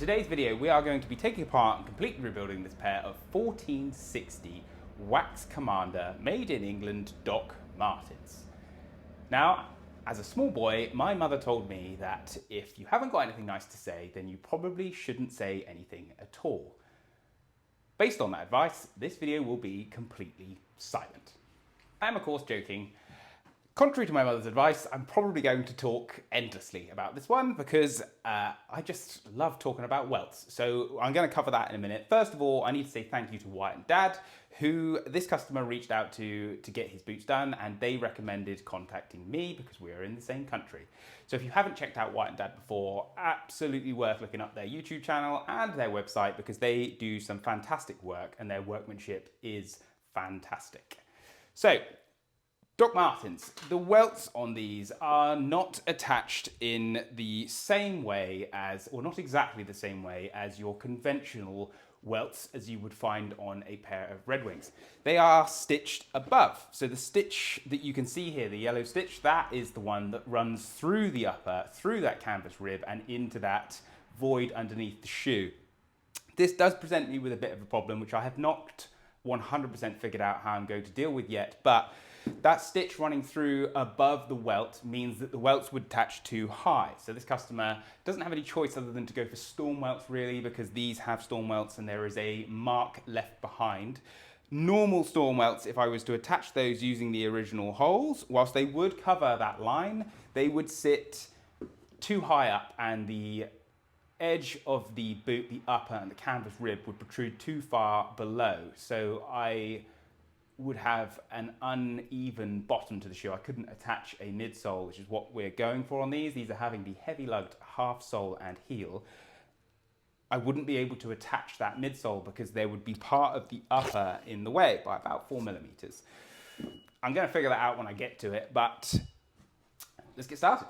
today's video we are going to be taking apart and completely rebuilding this pair of 1460 wax commander made in England Doc Martens. Now, as a small boy, my mother told me that if you haven't got anything nice to say, then you probably shouldn't say anything at all. Based on that advice, this video will be completely silent. I am of course joking. Contrary to my mother's advice, I'm probably going to talk endlessly about this one because I just love talking about welts. So I'm going to cover that in a minute. First of all, I need to say thank you to Wyatt and Dad, who this customer reached out to get his boots done, and they recommended contacting me because we are in the same country. So if you haven't checked out Wyatt and Dad before, absolutely worth looking up their YouTube channel and their website because they do some fantastic work and their workmanship is fantastic. So, Doc Martens, the welts on these are not attached in the same way as, or not exactly the same way as your conventional welts as you would find on a pair of Red Wings. They are stitched above. So the stitch that you can see here, the yellow stitch, that is the one that runs through the upper, through that canvas rib and into that void underneath the shoe. This does present me with a bit of a problem, which I have not 100% figured out how I'm going to deal with yet, but that stitch running through above the welt means that the welts would attach too high. So this customer doesn't have any choice other than to go for storm welts really, because these have storm welts and there is a mark left behind. Normal storm welts, if I was to attach those using the original holes, whilst they would cover that line, they would sit too high up and the edge of the boot, the upper and the canvas rib would protrude too far below. So I would have an uneven bottom to the shoe. I couldn't attach a midsole, which is what we're going for on these. These are having the heavy lugged half sole and heel. I wouldn't be able to attach that midsole because there would be part of the upper in the way by about 4 millimeters. I'm going to figure that out when I get to it, but let's get started.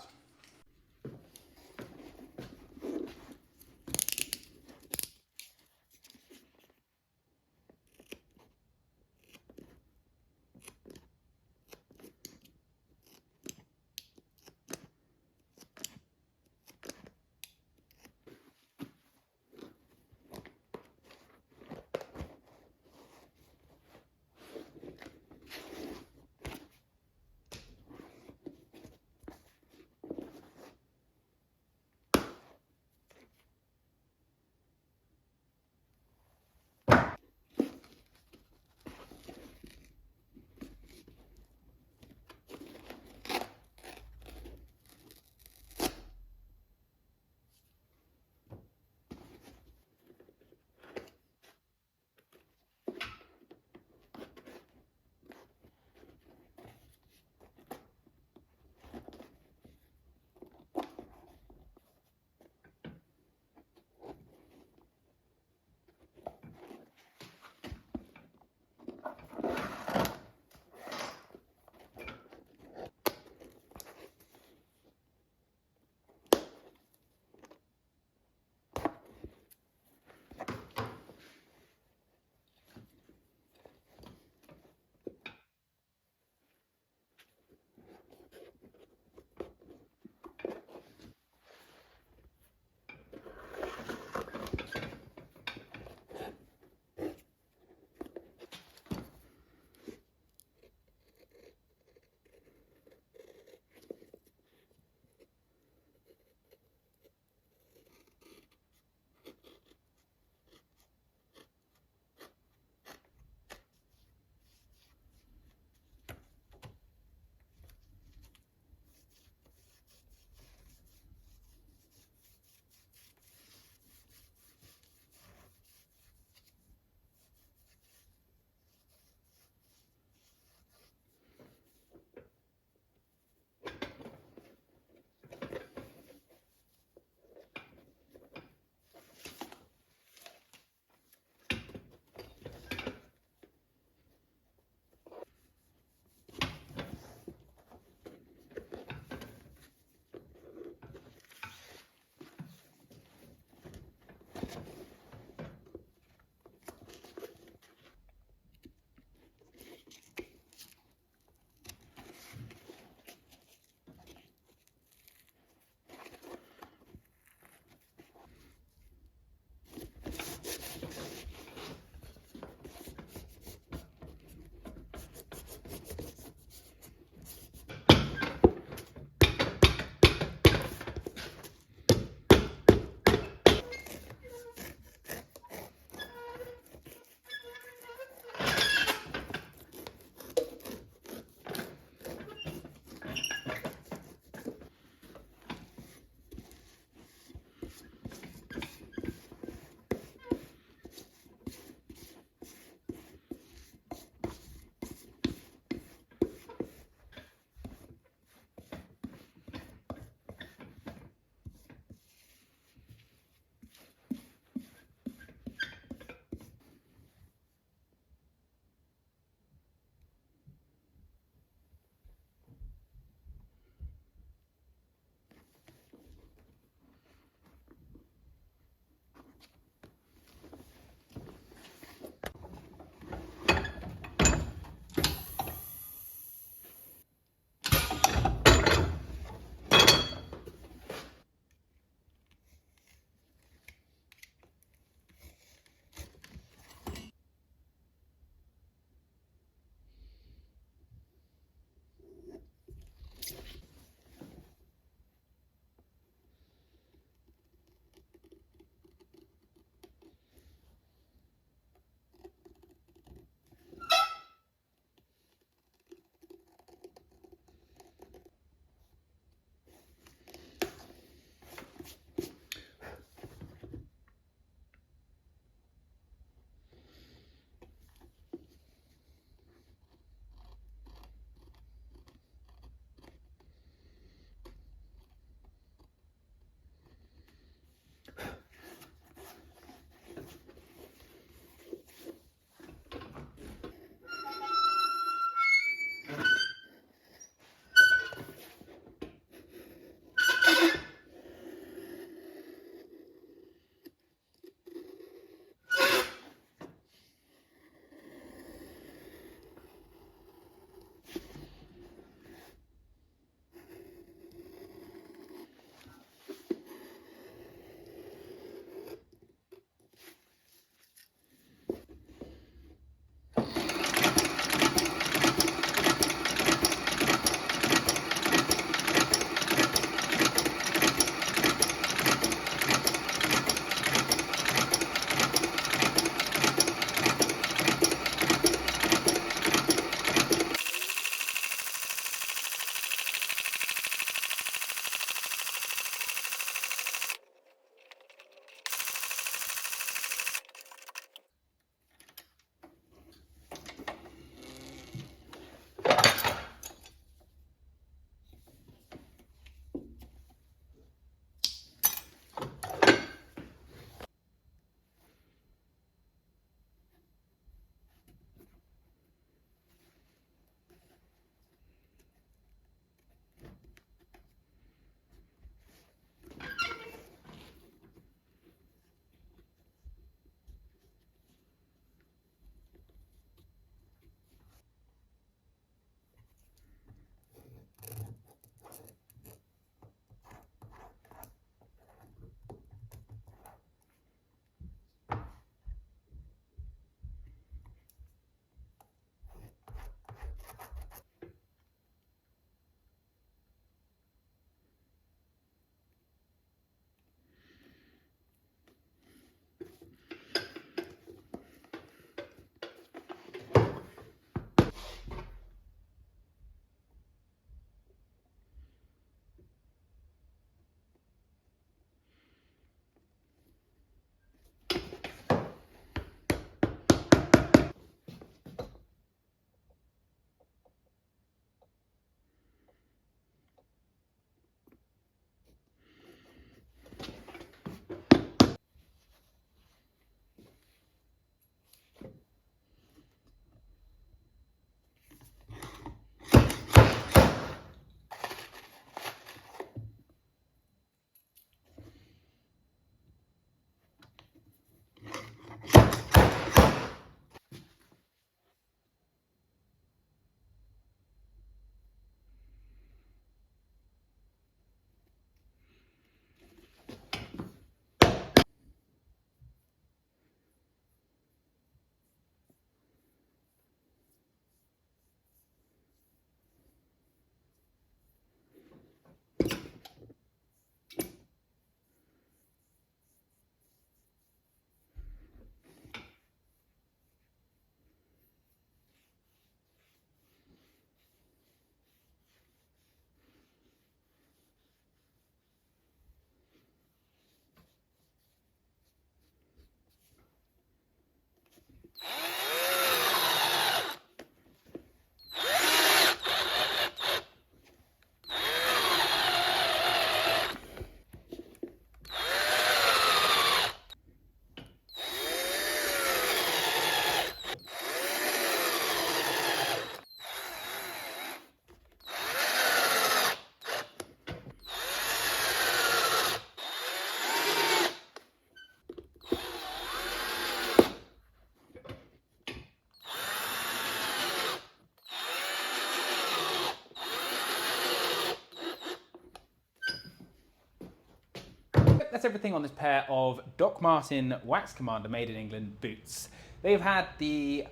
that's everything on this pair of Doc Marten Wax Commander made in England boots. They've had the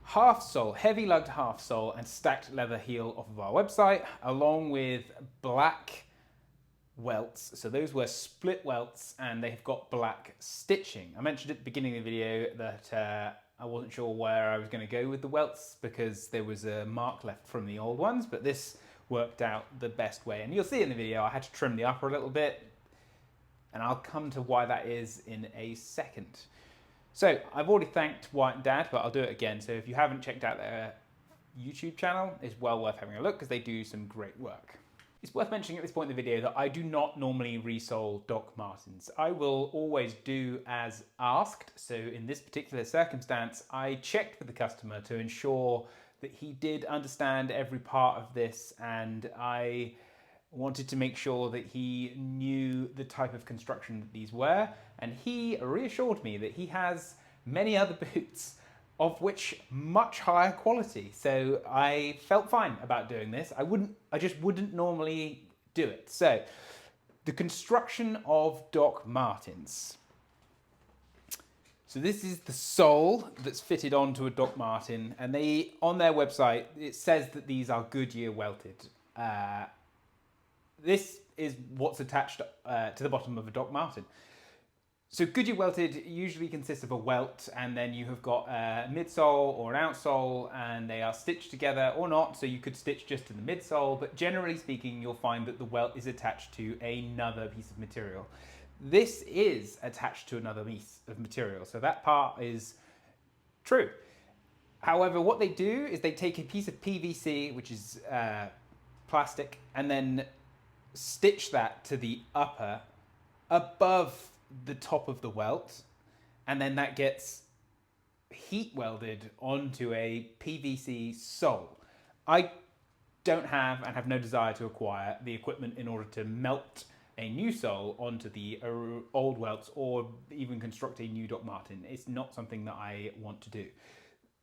half sole, heavy lugged half sole and stacked leather heel off of our website, along with black welts. So those were split welts and they've got black stitching. I mentioned at the beginning of the video that I wasn't sure where I was going to go with the welts because there was a mark left from the old ones, but this worked out the best way. And you'll see in the video I had to trim the upper a little bit, and I'll come to why that is in a second. So I've already thanked White and Dad, but I'll do it again. So if you haven't checked out their YouTube channel, it's well worth having a look because they do some great work. It's worth mentioning at this point in the video that I do not normally resole Doc Martens. I will always do as asked. So in this particular circumstance, I checked with the customer to ensure that he did understand every part of this, and I wanted to make sure that he knew the type of construction that these were, and he reassured me that he has many other boots of which much higher quality. So I felt fine about doing this. I just wouldn't normally do it. So the construction of Doc Martens. So this is the sole that's fitted onto a Doc Marten, and they, on their website, it says that these are Goodyear welted. This is what's attached to the bottom of a Doc Marten. So Goodyear welted usually consists of a welt, and then you have got a midsole or an outsole, and they are stitched together or not, so you could stitch just to the midsole, but generally speaking you'll find that the welt is attached to another piece of material. This is attached to another piece of material, so that part is true. However, what they do is they take a piece of PVC, which is plastic, and then stitch that to the upper above the top of the welt, and then that gets heat welded onto a PVC sole. I don't have and have no desire to acquire the equipment in order to melt a new sole onto the old welts or even construct a new Doc Marten. It's not something that I want to do.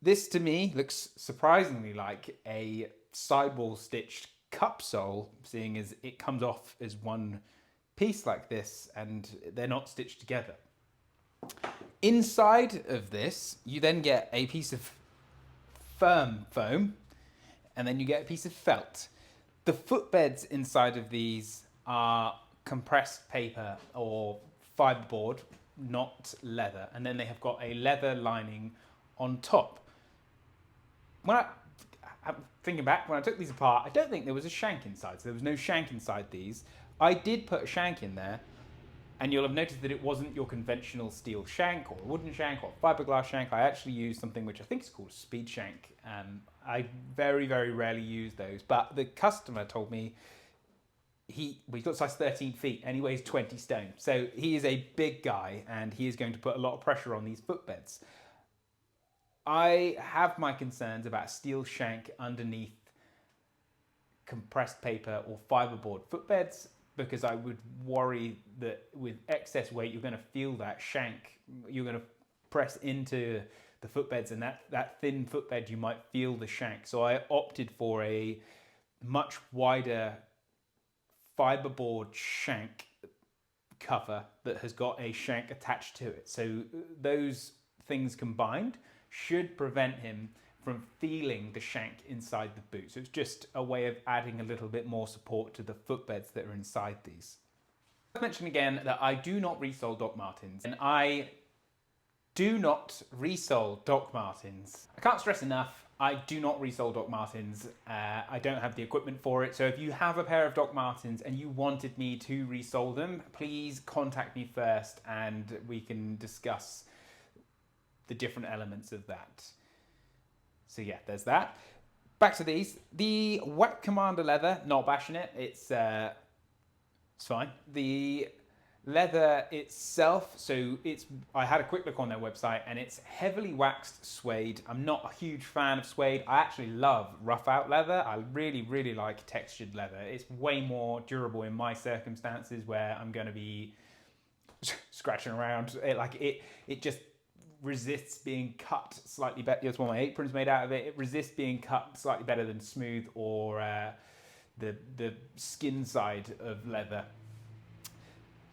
This to me looks surprisingly like a sidewall stitched cup sole, seeing as it comes off as one piece like this and they're not stitched together. Inside of this you then get a piece of firm foam, and then you get a piece of felt. The footbeds inside of these are compressed paper or fiberboard, not leather, and then they have got a leather lining on top. I'm thinking back, when I took these apart, I don't think there was a shank inside, so there was no shank inside these. I did put a shank in there, and you'll have noticed that it wasn't your conventional steel shank or a wooden shank or fiberglass shank. I actually used something which I think is called a speed shank. I very, very rarely use those, but the customer told me he's got size 13 feet and he weighs 20 stone. So he is a big guy and he is going to put a lot of pressure on these footbeds. I have my concerns about steel shank underneath compressed paper or fiberboard footbeds, because I would worry that with excess weight you're going to feel that shank, you're going to press into the footbeds, and that thin footbed you might feel the shank. So I opted for a much wider fiberboard shank cover that has got a shank attached to it. So those things combined should prevent him from feeling the shank inside the boot. So it's just a way of adding a little bit more support to the footbeds that are inside these. I'll mention again that I do not resole Doc Martens, and I do not resole Doc Martens. I can't stress enough, I do not resole Doc Martens. I don't have the equipment for it. So if you have a pair of Doc Martens and you wanted me to resole them, please contact me first and we can discuss the different elements of that. So yeah, there's that. Back to these. The Wax Commander leather, not bashing it. It's fine. The leather itself, so I had a quick look on their website and it's heavily waxed suede. I'm not a huge fan of suede. I actually love rough out leather. I really, really like textured leather. It's way more durable in my circumstances where I'm going to be scratching around. It just resists being cut slightly better. That's what my apron's made out of it. It resists being cut slightly better than smooth or the skin side of leather.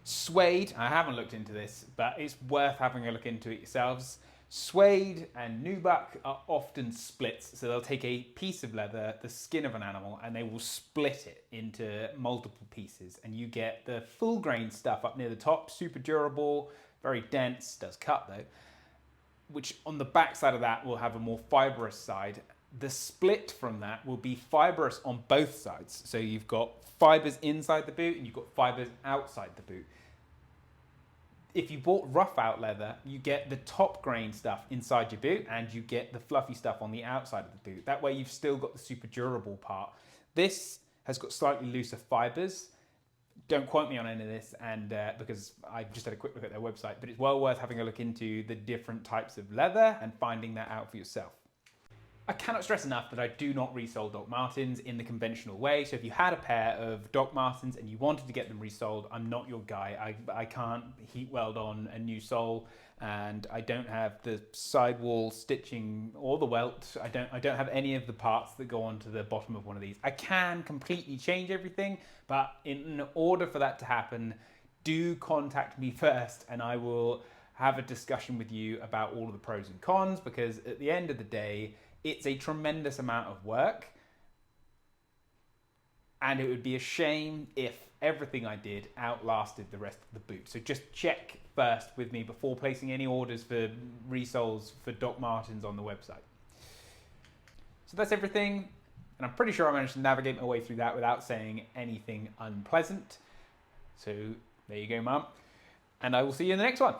Suede, I haven't looked into this, but it's worth having a look into it yourselves. Suede and nubuck are often splits, so they'll take a piece of leather, the skin of an animal, and they will split it into multiple pieces, and you get the full grain stuff up near the top, super durable, very dense, does cut though, which on the back side of that will have a more fibrous side. The split from that will be fibrous on both sides, so you've got fibers inside the boot and you've got fibers outside the boot. If you bought rough out leather, you get the top grain stuff inside your boot and you get the fluffy stuff on the outside of the boot. That way you've still got the super durable part. This has got slightly looser fibers. Don't quote me on any of this, and because I just had a quick look at their website, but it's well worth having a look into the different types of leather and finding that out for yourself. I cannot stress enough that I do not resole Doc Martens in the conventional way. So if you had a pair of Doc Martens and you wanted to get them resoled, I'm not your guy. I can't heat weld on a new sole, and I don't have the sidewall stitching or the welt. I don't have any of the parts that go onto the bottom of one of these. I can completely change everything, but in order for that to happen, do contact me first and I will have a discussion with you about all of the pros and cons, because at the end of the day, it's a tremendous amount of work, and it would be a shame if everything I did outlasted the rest of the boot. So just check first with me before placing any orders for resoles for Doc Martens on the website. So that's everything, and I'm pretty sure I managed to navigate my way through that without saying anything unpleasant. So there you go, Mum, and I will see you in the next one.